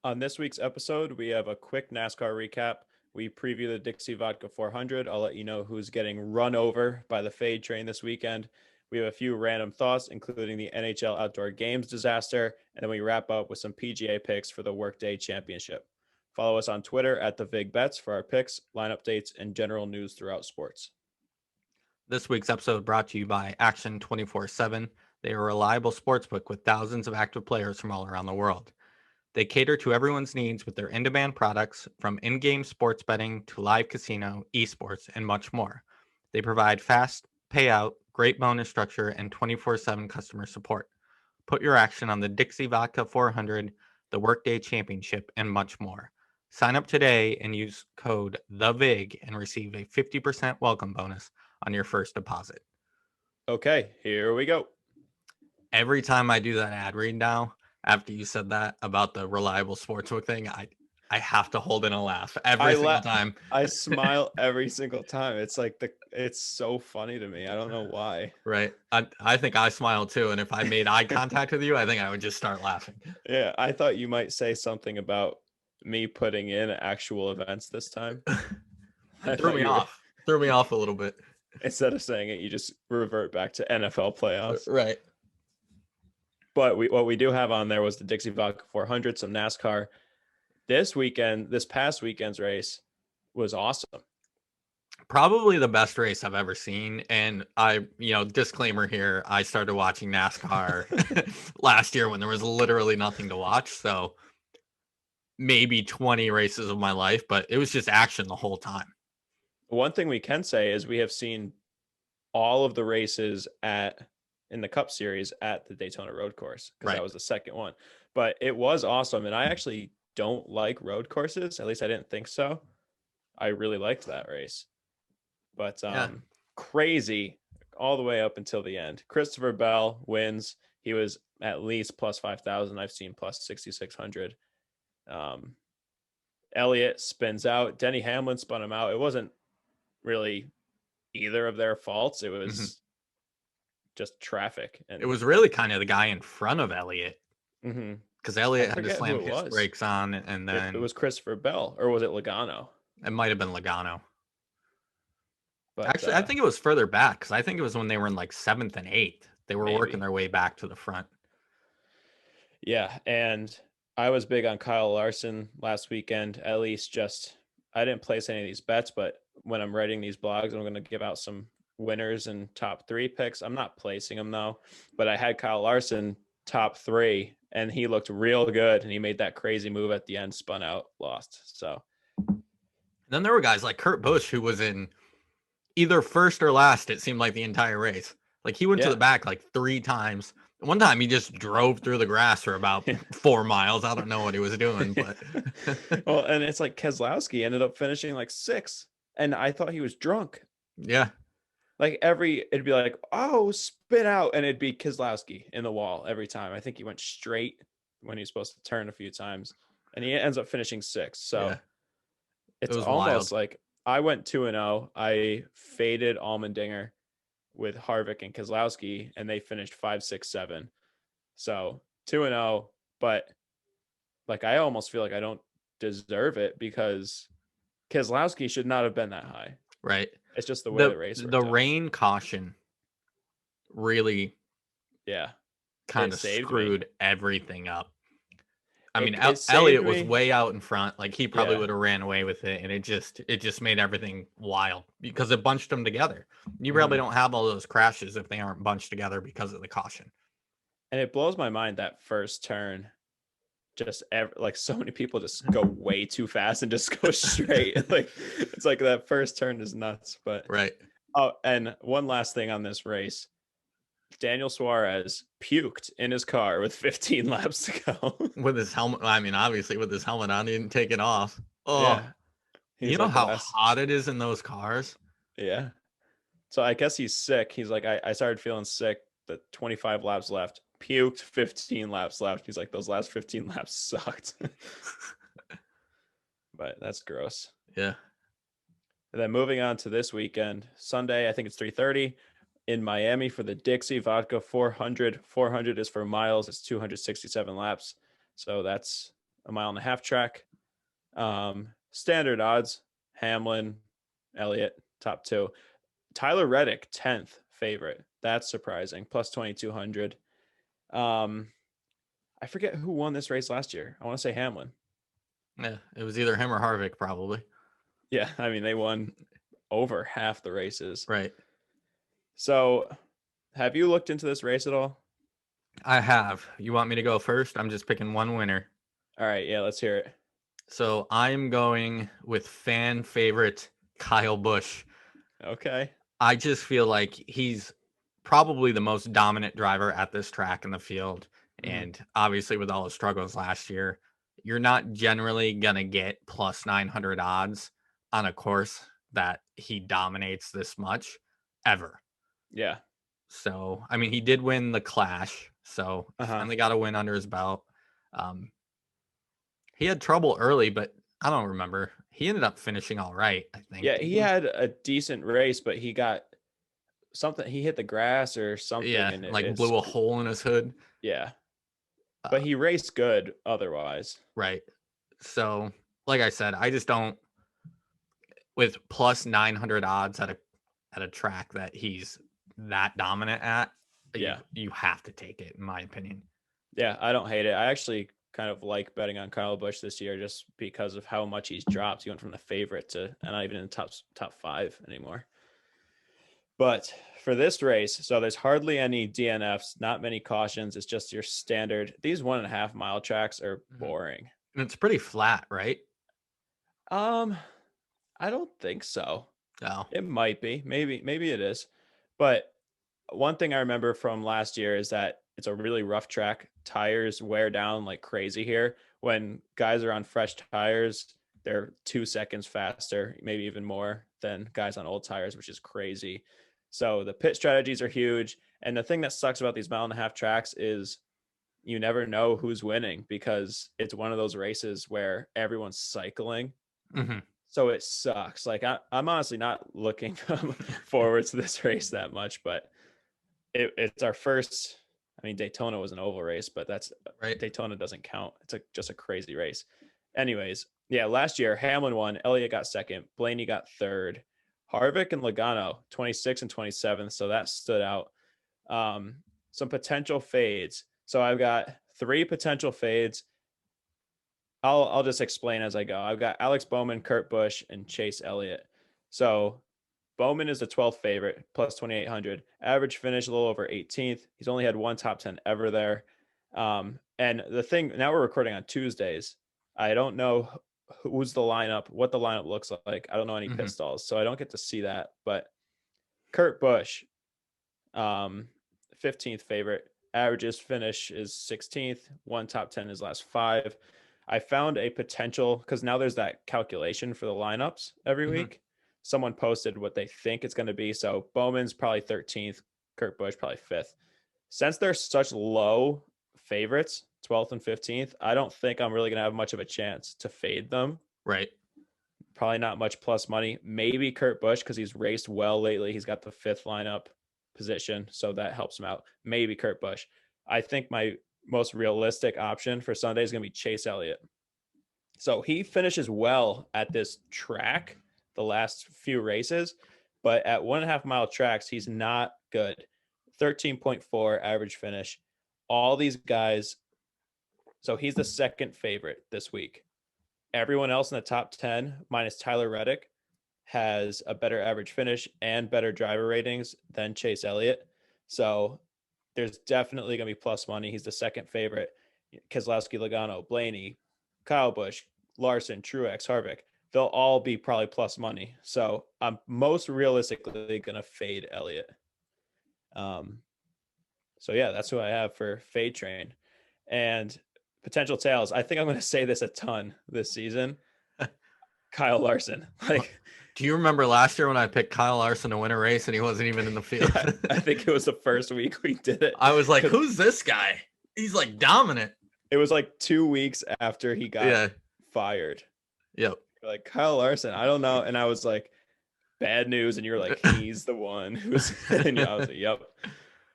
On this week's episode, we have a quick NASCAR recap. We preview the Dixie Vodka 400. I'll let you know who's getting run over by the fade train this weekend. We have a few random thoughts, including the NHL Outdoor Games disaster, and then we wrap up with some PGA picks for the Workday Championship. Follow us on Twitter at the Vig Bets for our picks, line updates, and general news throughout sports. This week's episode brought to you by Action 24/7. They are a reliable sportsbook with thousands of active players from all around the world. They cater to everyone's needs with their in-demand products, from in-game sports betting to live casino, esports, and much more. They provide fast payout, great bonus structure, and 24/7 customer support. Put your action on the Dixie Vodka 400, the Workday Championship, and much more. Sign up today and use code THEVIG and receive a 50% welcome bonus on your first deposit. Okay, here we go. Every time I do that ad read now, after you said that about the reliable sportsbook thing, I have to hold in a laugh every single time. I smile every single time. It's so funny to me. I don't know why. Right. I think I smile too. And if I made eye contact with you, I think I would just start laughing. Yeah, I thought you might say something about me putting in actual events this time. I It threw thought me you were, off. Threw me off a little bit. instead of saying it, you just revert back to NFL playoffs. Right. But what we do have on there was the Dixie Vodka 400, some NASCAR. This past weekend's race was awesome. Probably the best race I've ever seen. And disclaimer here, I started watching NASCAR last year when there was literally nothing to watch. So maybe 20 races of my life, but it was just action the whole time. One thing we can say is we have seen all of the races in the Cup Series at the Daytona Road Course, because that was the second one. But it was awesome, and I actually don't like road courses. At least I didn't think so. I really liked that race. But crazy all the way up until the end. Christopher Bell wins. He was at least plus 5,000. I've seen plus 6,600. Elliott spins out. Denny Hamlin spun him out. It wasn't really either of their faults. It was just traffic. And it was really kind of the guy in front of Elliott. Because Elliott had to forget who slam it his was. brakes on, and then it was Christopher Bell, or was it Logano? It might have been Logano. But actually, I think it was further back, because I think it was when they were in like 7th and 8th. They were working their way back to the front. Yeah, and I was big on Kyle Larson last weekend. At least I didn't place any of these bets, but when I'm writing these blogs, I'm going to give out some winners and top 3 picks. I'm not placing them though, but I had Kyle Larson top 3, and he looked real good, and he made that crazy move at the end, spun out, lost. So then there were guys like Kurt Busch, who was in either first or last, it seemed like, the entire race. Like, he went to the back like 3 times. One time he just drove through the grass for about 4 miles. I don't know what he was doing, but well, and it's like Keselowski ended up finishing like 6th, and I thought he was drunk. Yeah. Like it'd be like, oh, spit out, and it'd be Keselowski in the wall every time. I think he went straight when he was supposed to turn a few times, and he ends up finishing 6th. So it's almost wild. Like I went 2-0. I faded Allmendinger with Harvick and Keselowski, and they finished 5, 6, 7. So 2-0, but like I almost feel like I don't deserve it, because Keselowski should not have been that high. Right. It's just the way the race worked out. Rain caution really kind of screwed everything up. I mean, Elliott was way out in front. Like, he probably would have ran away with it, and it just made everything wild because it bunched them together. You probably don't have all those crashes if they aren't bunched together because of the caution. And it blows my mind that first turn, like so many people just go way too fast and just go straight. Like, it's like that first turn is nuts. But oh, and one last thing on this race. Daniel Suarez puked in his car with 15 laps to go. With his helmet. I mean, obviously with his helmet on, he didn't take it off. Oh, yeah. You know how hot it is in those cars? Yeah. So I guess he's sick. He's like, I started feeling sick. The 25 laps left. Puked, 15 laps left. He's like, those last 15 laps sucked. But that's gross. Yeah. And then moving on to this weekend, Sunday, I think it's 3:30 in Miami for the Dixie Vodka 400. 400 is for miles. It's 267 laps. So that's a mile and a half track. Standard odds: Hamlin, Elliott, top two. Tyler Reddick, 10th favorite. That's surprising. Plus 2,200. I forget who won this race last year. I want to say Hamlin. Yeah, it was either him or Harvick, probably. Yeah, I mean, they won over half the races. Right. So, have you looked into this race at all? I have. You want me to go first? I'm just picking one winner. All right, yeah, let's hear it. So I'm going with fan favorite Kyle Busch. Okay. I just feel like he's probably the most dominant driver at this track in the field. And obviously, with all the struggles last year, you're not generally going to get plus 900 odds on a course that he dominates this much ever. Yeah. So, I mean, he did win the Clash. So, finally got a win under his belt. He had trouble early, but I don't remember. He ended up finishing all right, I think. Yeah, he had a decent race, but he got something. He hit the grass or something. Yeah, And like blew a hole in his hood. Yeah. But he raced good otherwise. Right. So, like I said, I just don't, with plus 900 odds at a track that he's that dominant at, you have to take it, in my opinion. Yeah, I don't hate it. I actually kind of like betting on Kyle Busch this year just because of how much he's dropped. He went from the favorite to not even in the top five anymore. But for this race, so there's hardly any DNFs, not many cautions. It's just your standard. These 1.5 mile tracks are boring. And it's pretty flat, right? I don't think so. No. It might be. Maybe it is. But one thing I remember from last year is that it's a really rough track. Tires wear down like crazy here. When guys are on fresh tires, they're 2 seconds faster, maybe even more than guys on old tires, which is crazy. So the pit strategies are huge. And the thing that sucks about these 1.5 mile tracks is you never know who's winning because it's one of those races where everyone's cycling. So it sucks. Like I'm honestly not looking forward to this race that much, but it's our first. I mean, Daytona was an oval race, but that's right. Daytona doesn't count. It's just a crazy race. Anyways, yeah, last year Hamlin won, Elliott got second, Blaney got third, Harvick and Logano 26th and 27th. So that stood out. Some potential fades. So I've got 3 potential fades. I'll just explain as I go. I've got Alex Bowman, Kurt Busch, and Chase Elliott. So Bowman is the 12th favorite, plus 2,800. Average finish a little over 18th. He's only had one top 10 ever there. And the thing, now we're recording on Tuesdays. I don't know who's the lineup, what the lineup looks like. I don't know any pit stalls, so I don't get to see that. But Kurt Busch, 15th favorite. Averages finish is 16th. One top 10 his last 5. I found a potential because now there's that calculation for the lineups every week. Someone posted what they think it's going to be. So Bowman's probably 13th, Kurt Busch probably 5th. Since they're such low favorites, 12th and 15th, I don't think I'm really going to have much of a chance to fade them. Right. Probably not much plus money. Maybe Kurt Busch because he's raced well lately. He's got the 5th lineup position, so that helps him out. Maybe Kurt Busch. I think my most realistic option for Sunday is going to be Chase Elliott. So he finishes well at this track the last few races, but at 1.5 mile tracks, he's not good. 13.4 average finish. All these guys. So he's the second favorite this week. Everyone else in the top 10, minus Tyler Reddick, has a better average finish and better driver ratings than Chase Elliott. So there's definitely going to be plus money. He's the second favorite. Keselowski, Logano, Blaney, Kyle Busch, Larson, Truex, Harvick. They'll all be probably plus money. So I'm most realistically going to fade Elliott. So yeah, that's who I have for fade train. And potential tails. I think I'm going to say this a ton this season. Kyle Larson. Like, do you remember last year when I picked Kyle Larson to win a race and he wasn't even in the field? Yeah, I think it was the first week we did it. I was like, who's this guy? He's like dominant. It was like 2 weeks after he got fired. Yep. Like, Kyle Larson, I don't know. And I was like, bad news. And you're like, he's the one who's, and I was like, yep.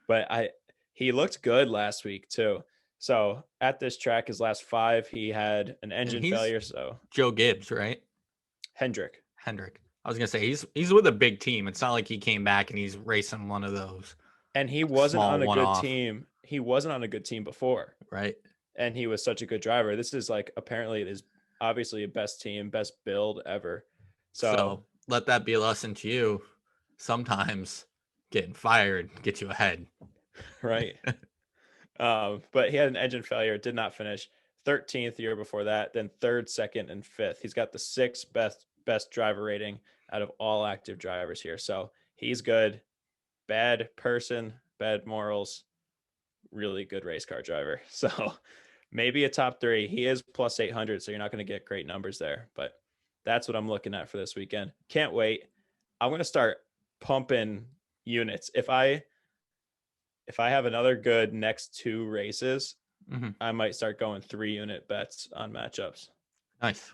But he looked good last week too. So at this track, his last 5, he had an And engine he's failure. So Joe Gibbs, right? Hendrick. I was gonna say he's with a big team. It's not like he came back and he's racing one of those And he wasn't small on a good one-off, team. He wasn't on a good team before. right? And he was such a good driver. This is like apparently it is obviously a best team, best build ever. So So let that be a lesson to you. Sometimes getting fired gets you ahead. right. But he had an engine failure, did not finish. 13th year before that, then third, second, and fifth. He's got the 6th best driver rating out of all active drivers here. So he's good. Bad person, bad morals, really good race car driver. So maybe a top 3. He is plus 800, so you're not going to get great numbers there. But that's what I'm looking at for this weekend. Can't wait. I'm going to start pumping units. If I have another good next 2 races, I might start going 3-unit bets on matchups. Nice.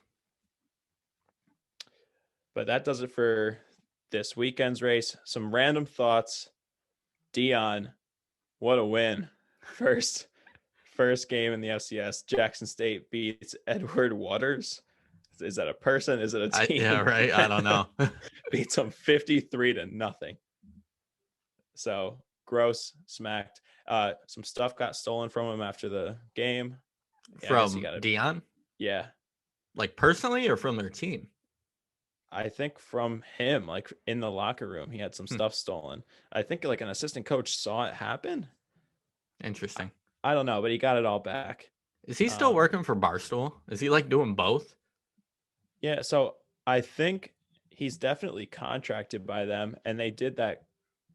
But that does it for this weekend's race. Some random thoughts. Dion, what a win. First game in the FCS. Jackson State beats Edward Waters. Is that a person? Is it a team? Yeah, right. I don't know. Beats them 53-0. So gross, smacked. Some stuff got stolen from him after the game. From Dion? Yeah. Like personally or from their team? I think from him, like in the locker room, he had some stuff stolen. I think like an assistant coach saw it happen. Interesting. I don't know, but he got it all back. Is he still working for Barstool? Is he like doing both? Yeah, so I think he's definitely contracted by them, and they did that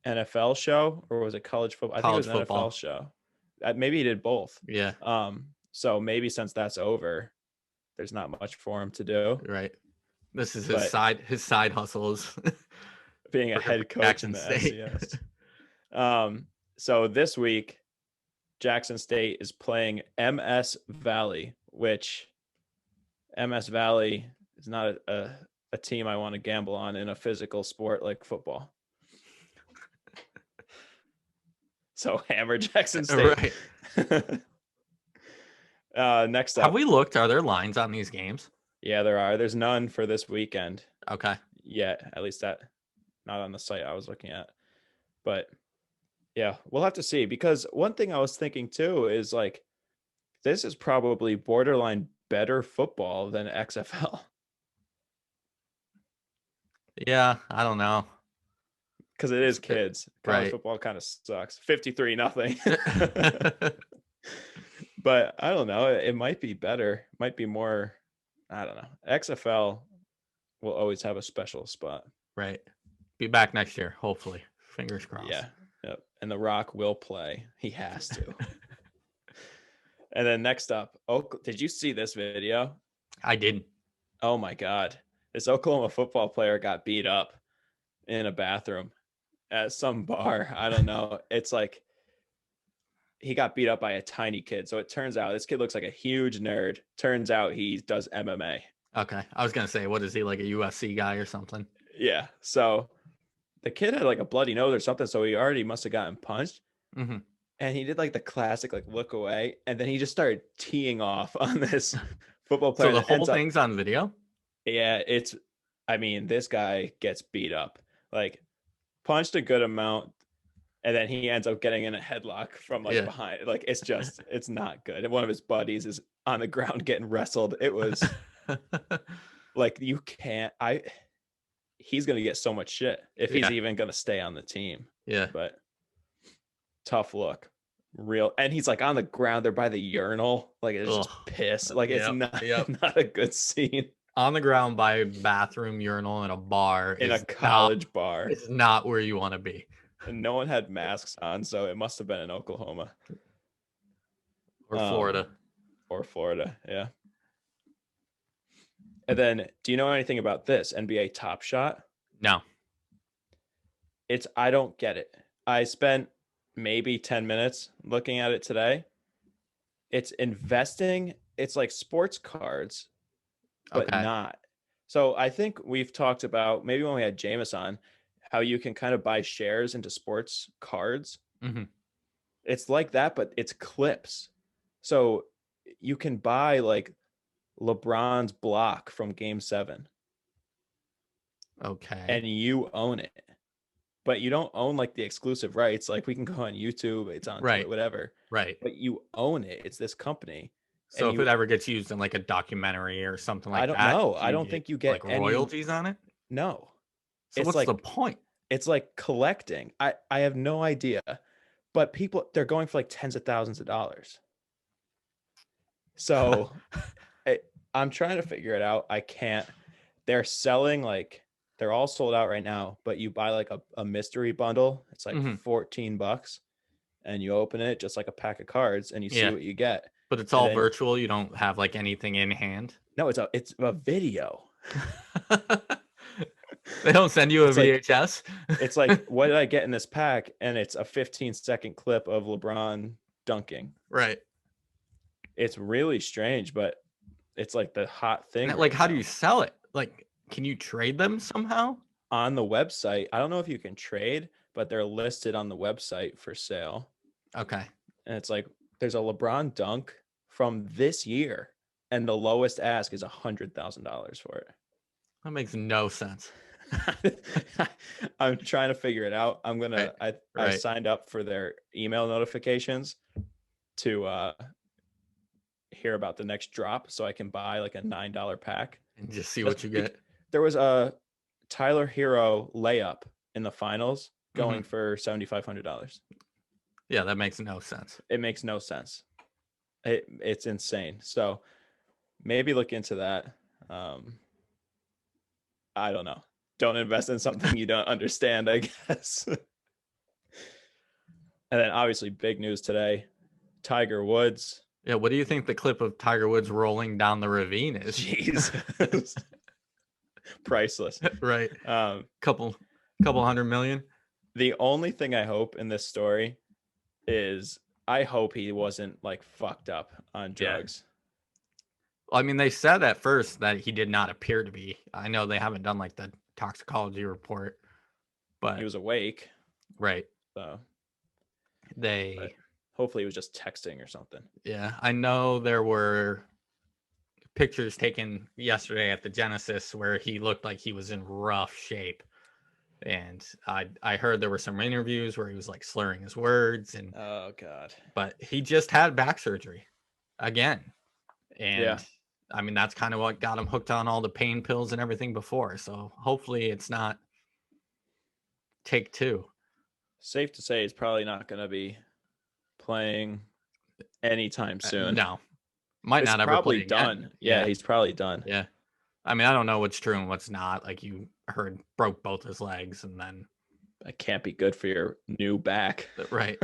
NFL show, or was it college football? I think it was an NFL show. Maybe he did both. Yeah. So maybe since that's over, there's not much for him to do. Right. This is his side hustles. Being a head coach in the FCS. So this week, Jackson State is playing MS Valley, which MS Valley is not a team I want to gamble on in a physical sport like football. So hammer Jackson State. Right. Next up. Have we looked? Are there lines on these games? Yeah, there are. There's none for this weekend. Okay. Yeah, at least that not on the site I was looking at. But yeah, we'll have to see, because one thing I was thinking too is like this is probably borderline better football than XFL. Yeah, I don't know. Because it is kids. College right. football kind of sucks. 53-0. But I don't know. It might be better. It might be more. I don't know. XFL will always have a special spot. Right. Be back next year, hopefully. Fingers crossed. Yeah. Yep. And The Rock will play. He has to. And then next up, did you see this video? I didn't. Oh my God. This Oklahoma football player got beat up in a bathroom at some bar. I don't know. It's like he got beat up by a tiny kid. So it turns out this kid looks like a huge nerd. Turns out he does MMA. Okay. I was going to say, what is he, like a UFC guy or something? Yeah. So the kid had like a bloody nose or something. So he already must have gotten punched. Mm-hmm. And he did like the classic, like look away. And then he just started teeing off on this football player. So the whole thing's on video? Yeah. This guy gets beat up, like punched a good amount. And then he ends up getting in a headlock from behind. Like, it's not good. And one of his buddies is on the ground getting wrestled. It was like, you can't, he's going to get so much shit if he's even going to stay on the team. Yeah. But tough look. Real. And he's like on the ground there by the urinal. Like, it's just piss. Like, it's not a good scene. On the ground by a bathroom, urinal in a bar. In a college bar. It's not where you want to be. And no one had masks on, so it must have been in Oklahoma. Or Florida. Or Florida, yeah. And then, do you know anything about this NBA Top Shot? No. I don't get it. I spent maybe 10 minutes looking at it today. It's investing. It's like sports cards, but not. So I think we've talked about, maybe when we had Jameis on, how you can kind of buy shares into sports cards. Mm-hmm. It's like that, but it's clips. So you can buy like LeBron's block from Game 7 Okay. and you own it. But you don't own like the exclusive rights. Like we can go on YouTube, it's on Twitter, Right. whatever. Right. But you own it. It's this company. So And if it you, ever gets used in like a documentary or something I like don't that, know. do I you don't get think you get like any. royalties on it? No. So It's what's the like point? it's like collecting. I have no idea. But people, they're going for like tens of thousands of dollars. So I'm trying to figure it out. I can't. They're selling like they're all sold out right now, but you buy like a mystery bundle. It's like Mhm. $14 and you open it just like a pack of cards and you see Yeah. what you get. But it's And all then virtual. You don't have like anything in hand. no, it's a video. They don't send you a It's like VHS. it's like what did I get in this pack? And it's a 15-second clip of LeBron dunking. Right. It's really strange, but it's like the hot thing And like, right how do now. you sell it? Like, can you trade them somehow? On the website, I don't know if you can trade, but they're listed on the website for sale. Okay. And it's like there's a LeBron dunk from this year, and the lowest ask is $100,000 for it. That makes no sense. I'm trying to figure it out. Right. I Right. signed up for their email notifications to hear about the next drop so I can buy like a $9 pack. And just see Just what you get. there was a Tyler Hero layup in the finals going Mhm. for $7,500. Yeah, that makes no sense. It makes no sense. It's insane. So maybe look into that. I don't know. Don't invest in something you don't understand, I guess. And then obviously big news today. Tiger Woods. Yeah, what do you think the clip of Tiger Woods rolling down the ravine is? Jesus. Priceless. Right. Um, Couple 100 million. the only thing I hope in this story is I hope he wasn't like fucked up on drugs. Well, I mean, they said at first that he did not appear to be. I know they haven't done like the toxicology report, but He was awake. right. So They hopefully he was just texting or something. Yeah, I know there were pictures taken yesterday at the Genesis where he looked like he was in rough shape. And I heard there were some interviews where he was like slurring his words and Oh God. but he just had back surgery again. And Yeah. I mean that's kind of what got him hooked on all the pain pills and everything before. So hopefully it's not take two. Safe to say he's probably not going to be playing anytime soon. No. Might It's not ever probably play again. done. Yeah, he's probably done. Yeah. I mean, I don't know what's true and what's not. Like you heard broke both his legs and then That can't be good for your new back. right.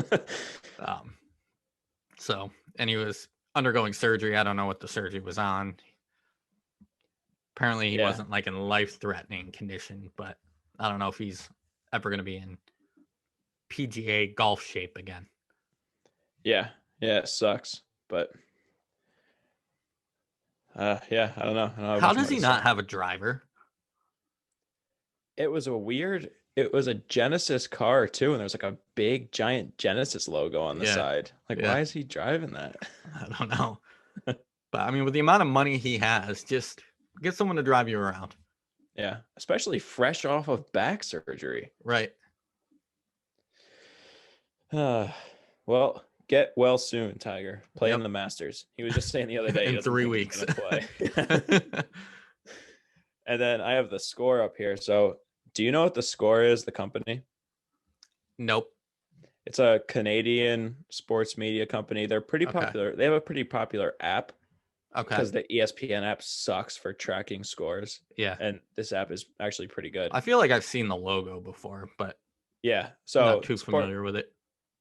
So and he was undergoing surgery. I don't know what the surgery was on. Apparently he wasn't like in life-threatening condition, but I don't know if he's ever going to be in PGA golf shape again. Yeah, it sucks, but yeah, I don't know. How does he not have a driver? It was a Genesis car too, and there's like a big giant Genesis logo on the side. Like, why is he driving that? I don't know. But I mean, with the amount of money he has, just get someone to drive you around. Yeah, especially fresh off of back surgery. Right. Well, get well soon, Tiger. Play in the Masters. He was just saying the other day in 3 weeks. Play. And then I have the score up here. So, do you know what the score is? The company? Nope. It's a Canadian sports media company. They're pretty popular. They have a pretty popular app. Okay. Because the ESPN app sucks for tracking scores. Yeah. And this app is actually pretty good. I feel like I've seen the logo before, but yeah. So I'm not too familiar with it.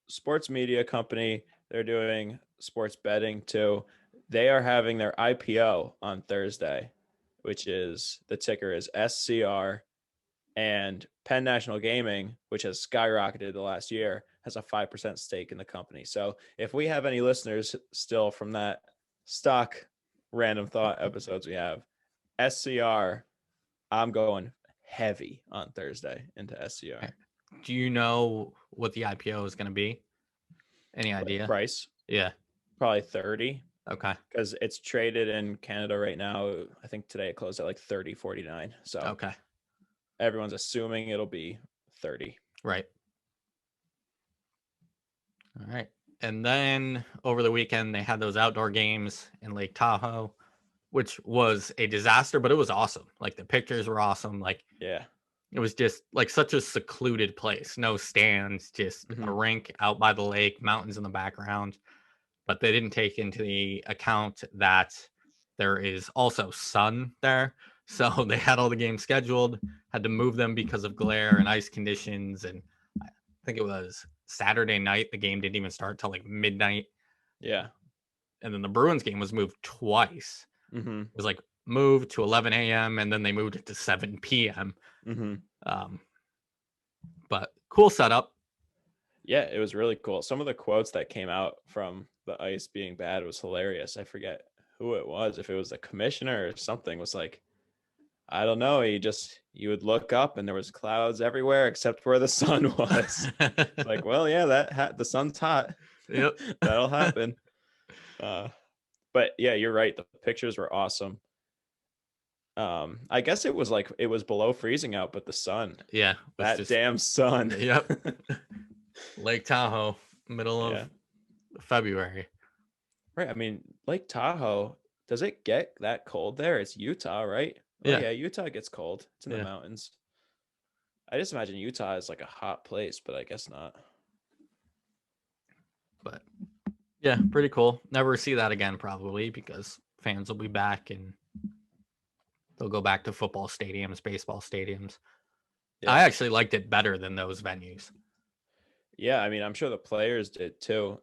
Sports media company. They're doing sports betting too. They are having their IPO on Thursday, which is the ticker is SCR, and Penn National Gaming, which has skyrocketed the last year, has a 5% stake in the company. So if we have any listeners still from that stock random thought episodes we have, SCR, I'm going heavy on Thursday into SCR. Do you know what the IPO is going to be? Any idea? Price? Yeah. Probably 30. Okay. Because it's traded in Canada right now. I think today it closed at like 30.49. So Okay. everyone's assuming it'll be 30. Right. All right. And then over the weekend, they had those outdoor games in Lake Tahoe, which was a disaster, but it was awesome. Like the pictures were awesome. Like Yeah. it was just like such a secluded place. No stands, just Mm-hmm. a rink out by the lake, mountains in the background. But they didn't take into the account that there is also sun there. So they had all the games scheduled, had to move them because of glare and ice conditions. And I think it was Saturday night. The game didn't even start till like midnight. Yeah. And then the Bruins game was moved twice. Mm-hmm. It was like moved to 11 a.m. and then they moved it to 7 p.m. Mm-hmm. But cool setup. Yeah, it was really cool. Some of the quotes that came out from the ice being bad was hilarious. I forget who it was. If it was the commissioner or something, was like, I don't know. You would look up and there was clouds everywhere except where the sun was. Like, well, yeah, the sun's hot. Yep. That'll happen. But yeah, you're right. The pictures were awesome. I guess it was below freezing out, but the sun, Yeah. that damn sun. Yep. Lake Tahoe, middle of February. Right. I mean, Lake Tahoe, does it get that cold there? It's Utah, right? Yeah. Oh, yeah, Utah gets cold. It's in the mountains. I just imagine Utah is like a hot place, but I guess not. But yeah, pretty cool. Never see that again, probably, because fans will be back and they'll go back to football stadiums, baseball stadiums. Yeah. I actually liked it better than those venues. Yeah, I mean, I'm sure the players did too.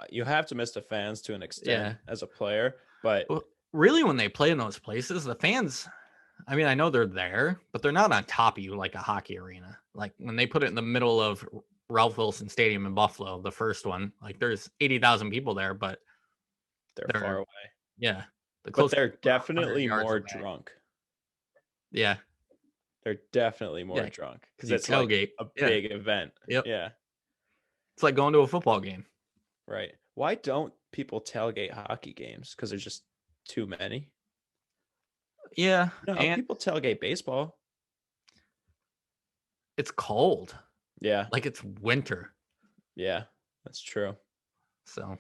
You have to miss the fans to an extent as a player, but really, when they play in those places, the fans, I mean, I know they're there, but they're not on top of you like a hockey arena. Like when they put it in the middle of Ralph Wilson Stadium in Buffalo, the first one, like there's 80,000 people there, but they're far away. Yeah. But they're definitely more drunk. Yeah. They're definitely more drunk because it's tailgate. Like a big event. Yep. Yeah. It's like going to a football game. Right. Why don't people tailgate hockey games? Because there's just too many. Yeah. No, and people tailgate baseball. It's cold. Yeah. Like it's winter. Yeah, that's true. So.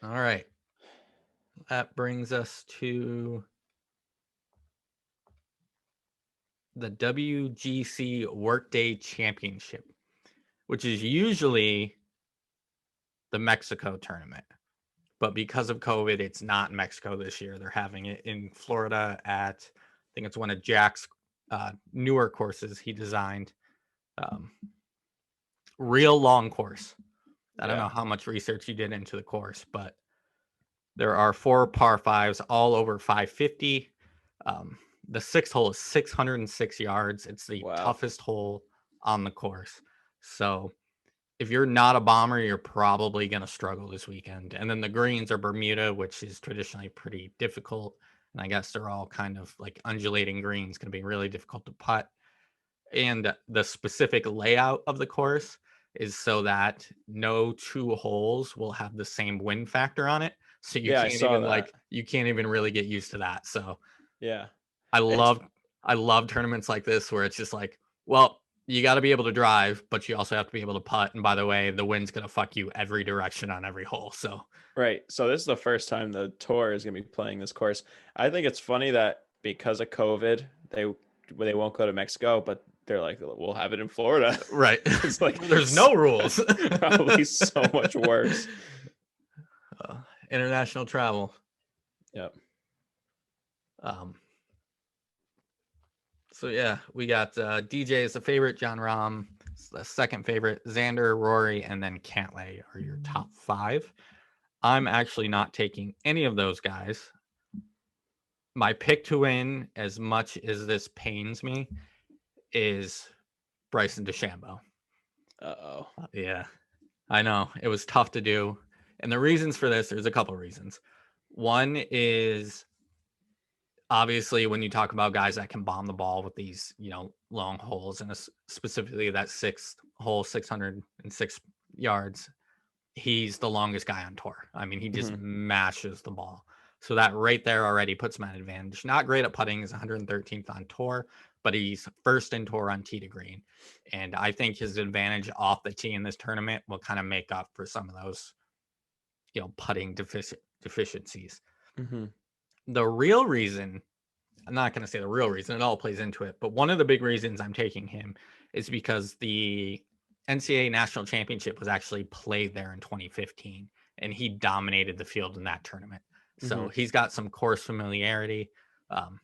All right. That brings us to the WGC Workday Championship, which is usually the Mexico tournament. But because of COVID, it's not in Mexico this year. They're having it in Florida at, I think it's one of Jack's newer courses he designed. Real long course. I don't know how much research you did into the course, but there are 4 par 5s all over 550. The 6th hole is 606 yards. It's the toughest hole on the course. So if you're not a bomber, you're probably going to struggle this weekend. And then the greens are Bermuda, which is traditionally pretty difficult. And I guess they're all kind of like undulating greens, going to be really difficult to putt. And the specific layout of the course is so that no 2 holes will have the same wind factor on it. So you can't even really get used to that. So yeah, I love tournaments like this where it's just like, well, you got to be able to drive, but you also have to be able to putt. And by the way, the wind's going to fuck you every direction on every hole. So right. So this is the first time the tour is going to be playing this course. I think it's funny that because of COVID, they won't go to Mexico, but they're like, we'll have it in Florida. Right. It's like there's no rules. Probably so much worse. International travel. Yep. So yeah, we got DJ is the favorite, John Rahm the second favorite, Xander, Rory, and then Cantlay are your top 5. I'm actually not taking any of those guys. My pick to win, as much as this pains me, is Bryson DeChambeau. Uh-oh. Yeah, I know. It was tough to do. And the reasons for this, there's a couple reasons. One is obviously when you talk about guys that can bomb the ball with these, long holes, and specifically that 6th hole, 606 yards, he's the longest guy on tour. I mean, he just Mm-hmm. mashes the ball. So that right there already puts him at advantage. Not great at putting, is 113th on tour, but he's first in tour on tee to green. And I think his advantage off the tee in this tournament will kind of make up for some of those, putting deficiencies. Mm-hmm. The real reason, I'm not going to say the real reason, it all plays into it, but one of the big reasons I'm taking him is because the NCAA National Championship was actually played there in 2015, and he dominated the field in that tournament. Mm-hmm. So he's got some course familiarity. Um,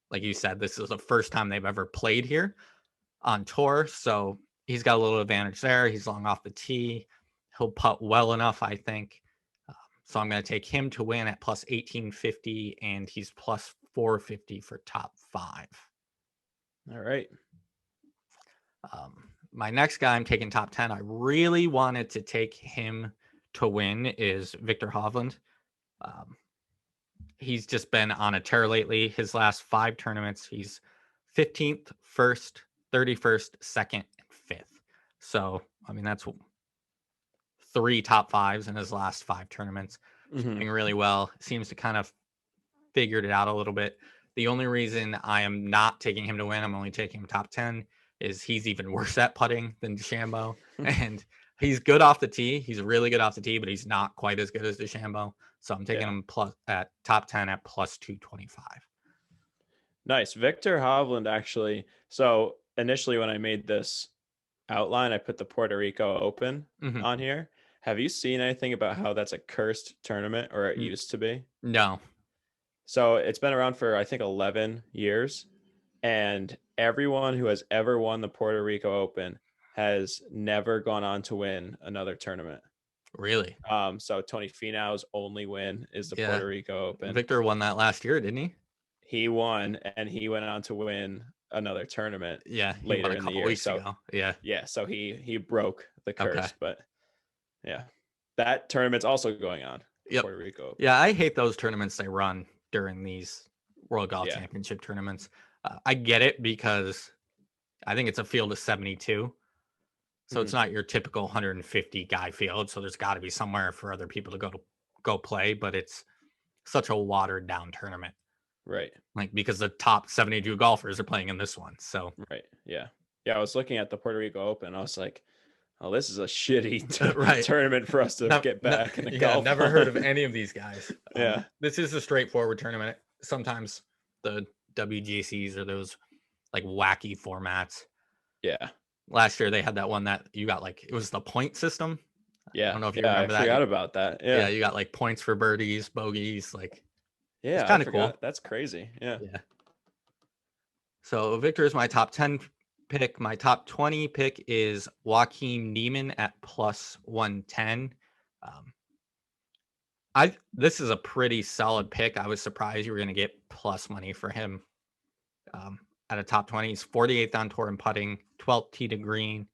like you said, this is the first time they've ever played here on tour. So he's got a little advantage there. He's long off the tee. He'll putt well enough, I think. So I'm going to take him to win at plus 1850, and he's plus 450 for top 5. All right. My next guy I'm taking top 10. I really wanted to take him to win is Victor Hovland. He's just been on a tear lately. His last 5 tournaments, he's 15th, 1st, 31st, 2nd, and 5th. So, I mean, that's 3 top 5s in his last 5 tournaments. Mm-hmm. Doing really well. Seems to kind of figured it out a little bit. The only reason I am not taking him to win, I'm only taking him top 10, is he's even worse at putting than DeChambeau. And he's good off the tee. He's really good off the tee, but he's not quite as good as DeChambeau. So I'm taking him plus at top 10 at plus 225. Nice. Victor Hovland, actually. So initially when I made this outline, I put the Puerto Rico Open on here. Have you seen anything about how that's a cursed tournament, or it used to be? No. So it's been around for, I think, 11 years. And everyone who has ever won the Puerto Rico Open has never gone on to win another tournament. Really? So Tony Finau's only win is the Puerto Rico Open. Victor won that last year, didn't he? He won, and he went on to win another tournament. Yeah, he later won a in the couple year. weeks So ago. Yeah. So he broke the curse. Okay. But yeah, that tournament's also going on. Yep. Puerto Rico Open. Yeah, I hate those tournaments they run during these World Golf Championship tournaments. I get it because I think it's a field of 72. So it's not your typical 150 guy field. So there's got to be somewhere for other people to go play, but it's such a watered down tournament. Right. Like because the top 72 golfers are playing in this one. So right. Yeah. Yeah. I was looking at the Puerto Rico Open. I was like, oh, this is a shitty tournament for us to get back in the golf. Never heard of any of these guys. Yeah. This is a straightforward tournament. Sometimes the WGCs are those like wacky formats. Yeah. Last year they had that one that you got like it was the point system. Yeah. I don't know if you remember that. I forgot about that. Yeah. You got like points for birdies, bogeys, like yeah, it's kind of cool. That's crazy. Yeah. So Victor is my top 10 pick. My top 20 pick is Joaquin Niemann at plus 110. This is a pretty solid pick. I was surprised you were going to get plus money for him. At a top 20, he's 48th on tour in putting, 12th tee to green.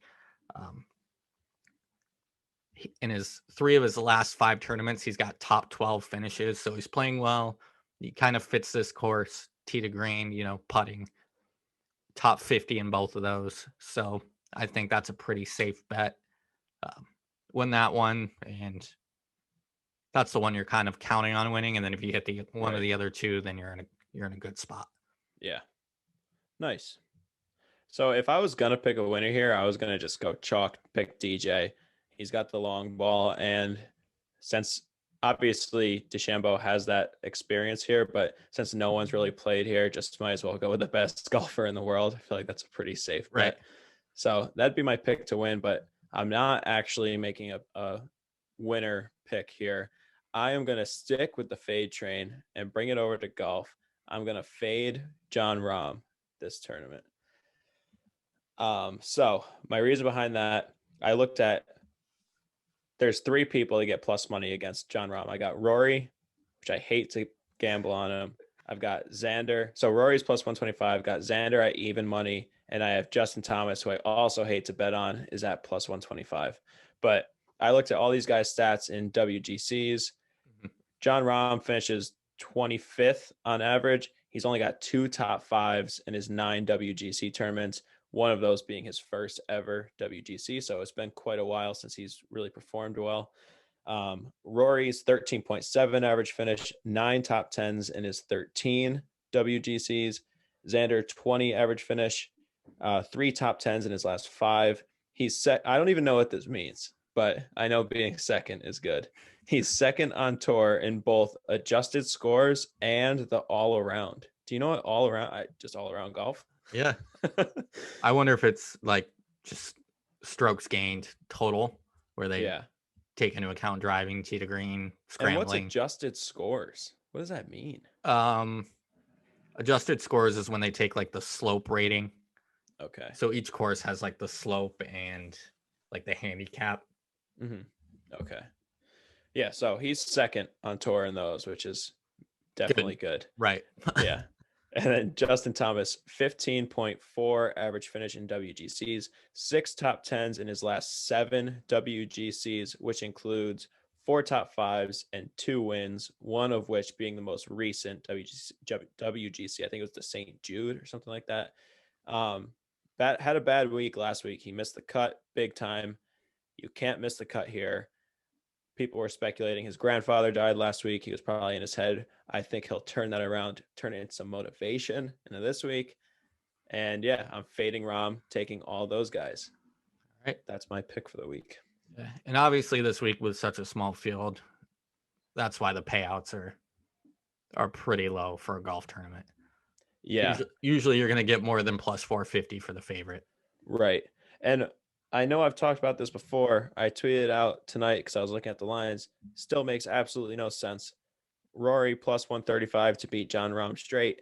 In his 3 of his last 5 tournaments, he's got top 12 finishes, so he's playing well. He kind of fits this course, tee to green, putting, top 50 in both of those. So I think that's a pretty safe bet. Win that one, and that's the one you're kind of counting on winning. And then if you hit the one of the other 2, then you're in a good spot. Yeah. Nice. So if I was gonna pick a winner here, I was gonna just go chalk pick DJ. He's got the long ball, and since obviously DeChambeau has that experience here, but since no one's really played here, just might as well go with the best golfer in the world. I feel like that's a pretty safe bet. So that'd be my pick to win, but I'm not actually making a winner pick here. I am gonna stick with the fade train and bring it over to golf. I'm gonna fade Jon Rahm this tournament. So my reason behind that, I looked at, there's 3 people that get plus money against Jon Rahm. I got Rory, which I hate to gamble on him. I've got Xander. So Rory's plus 125, got Xander at even money. And I have Justin Thomas, who I also hate to bet on, is at plus 125. But I looked at all these guys' stats in WGCs. Jon Rahm finishes 25th on average. He's only got 2 top 5s in his 9 WGC tournaments, one of those being his first ever WGC. So it's been quite a while since he's really performed well. Rory's 13.7 average finish, 9 top 10s in his 13 WGCs. Xander, 20 average finish, 3 top 10s in his last 5. He's set. I don't even know what this means, but I know being second is good. He's second on tour in both adjusted scores and the all around. Do you know what all around? Just all around golf. Yeah. I wonder if it's like just strokes gained total, where they take into account driving, tee to green, scrambling. And what's adjusted scores? What does that mean? Adjusted scores is when they take like the slope rating. Okay. So each course has like the slope and like the handicap. Mm-hmm. Okay. Yeah. So he's second on tour in those, which is definitely good. Right. Yeah. And then Justin Thomas, 15.4 average finish in WGCs, 6 top 10s in his last 7 WGCs, which includes 4 top 5s and 2 wins, one of which being the most recent WGC. I think it was the St. Jude or something like that. Had a bad week last week. He missed the cut big time. You can't miss the cut here. People were speculating his grandfather died last week. He was probably in his head. I think he'll turn that around, turn it into some motivation into this week. And yeah, I'm fading Rahm, taking all those guys. All right. That's my pick for the week. Yeah. And obviously this week with such a small field, that's why the payouts are pretty low for a golf tournament. Yeah. Usually you're going to get more than plus 450 for the favorite. Right. And I know I've talked about this before. I tweeted out tonight because I was looking at the lines. Still makes absolutely no sense. Rory plus 135 to beat Jon Rahm straight.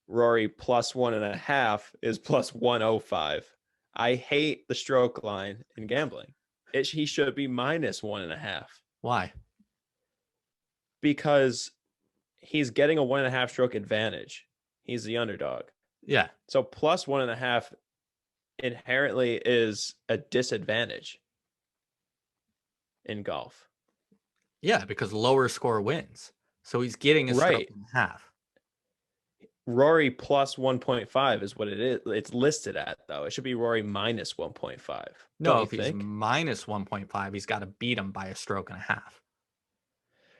Rory plus 1.5 is plus 105. I hate the stroke line in gambling. He should be minus 1.5. Why? Because he's getting a 1.5 stroke advantage. He's the underdog. Yeah. So plus 1.5 inherently is a disadvantage in golf. Yeah, because lower score wins. So he's getting a stroke and a half. Rory plus 1.5 is what it is. It's listed at, though. It should be Rory minus 1.5. No, if he's minus 1.5, he's got to beat him by a stroke and a half.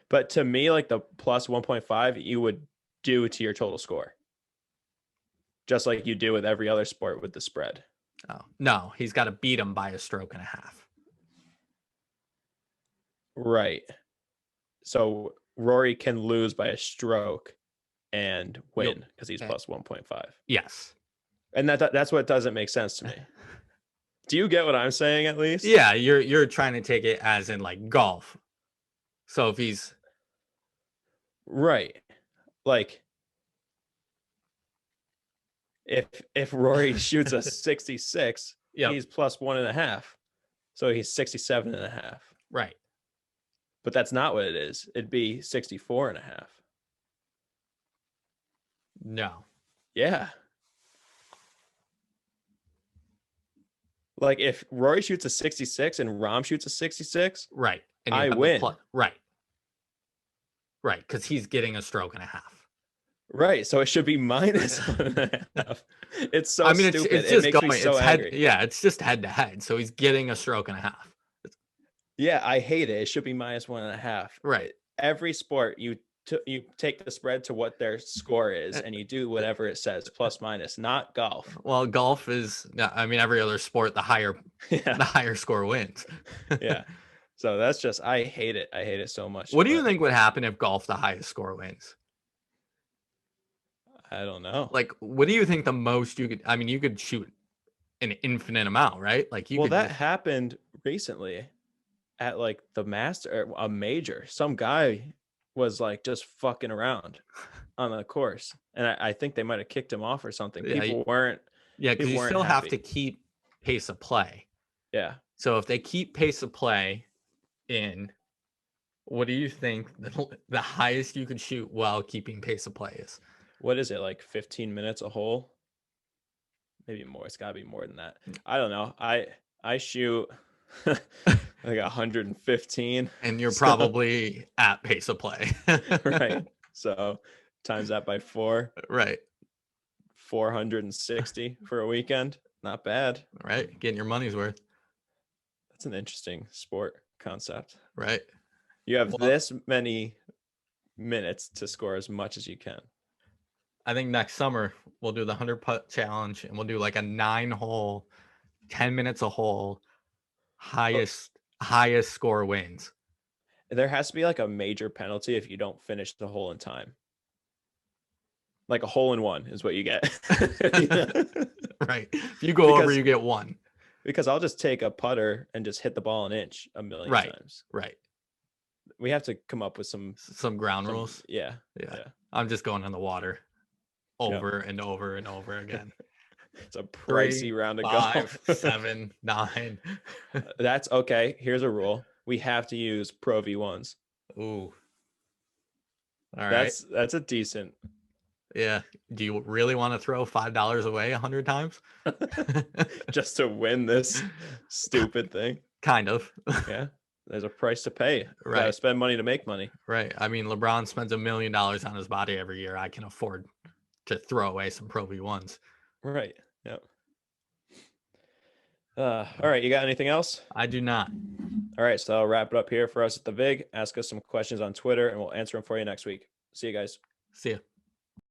But to me, like the plus 1.5, you would do to your total score. Just like you do with every other sport with the spread. Oh, no, he's got to beat him by a stroke and a half. Right. So Rory can lose by a stroke and win because he's plus 1.5. Yes. And that's what doesn't make sense to me. Do you get what I'm saying at least? Yeah, you're trying to take it as in like golf. So if he's right. Like if Rory shoots a 66, he's plus 1.5. So he's 67.5. Right. But that's not what it is. It'd be 64.5. No. Yeah. Like if Rory shoots a 66 and Rahm shoots a 66, right. And I win. Right. Right. Because he's getting a stroke and a half. Right. So it should be minus 1.5. It's so stupid. It's just it makes me so angry. It's just head to head. So he's getting a stroke and a half. Yeah, I hate it. It should be minus 1.5. Right. Every sport, you take the spread to what their score is, and you do whatever it says, plus minus. Not golf. Well, golf is. I mean, every other sport, the higher score wins. Yeah. So that's just. I hate it. I hate it so much. What do you think would happen if golf the highest score wins? I don't know. Like, what do you think the most you could? I mean, you could shoot an infinite amount, right? Like you. Well, that happened recently at like the a major. Some guy was like just fucking around on the course, and I think they might have kicked him off or something. People weren't. Yeah, because you still have to keep pace of play. Yeah. So if they keep pace of play in, what do you think the highest you could shoot while keeping pace of play is? What is it, like 15 minutes a hole? Maybe more. It's got to be more than that. I don't know. I shoot like 115. And you're probably at pace of play. Right. So times that by 4. Right. 460 for a weekend. Not bad. Right. Getting your money's worth. That's an interesting sport concept. Right. You have Well, this many minutes to score as much as you can. I think next summer we'll do the 100-putt challenge, and we'll do like a 9-hole, 10 minutes a hole, highest score wins. There has to be like a major penalty if you don't finish the hole in time. Like a hole in one is what you get. Right. If you go over, you get one. Because I'll just take a putter and just hit the ball an inch a million times. Right. We have to come up with some ground rules. Yeah. I'm just going in the water over and over and over again. It's a pricey 3, round of 5, golf. 7, 9. That's okay. Here's a rule. We have to use Pro V1s. Ooh. All right. That's a decent. Yeah. Do you really want to throw $5 away 100 times? Just to win this stupid thing? Kind of. Yeah. There's a price to pay. Right. Gotta spend money to make money. Right. I mean, LeBron spends $1 million on his body every year. I can afford to throw away some Pro V1s. Right. Yep. All right. You got anything else? I do not. All right. So I'll wrap it up here for us at the VIG. Ask us some questions on Twitter and we'll answer them for you next week. See you guys. See ya.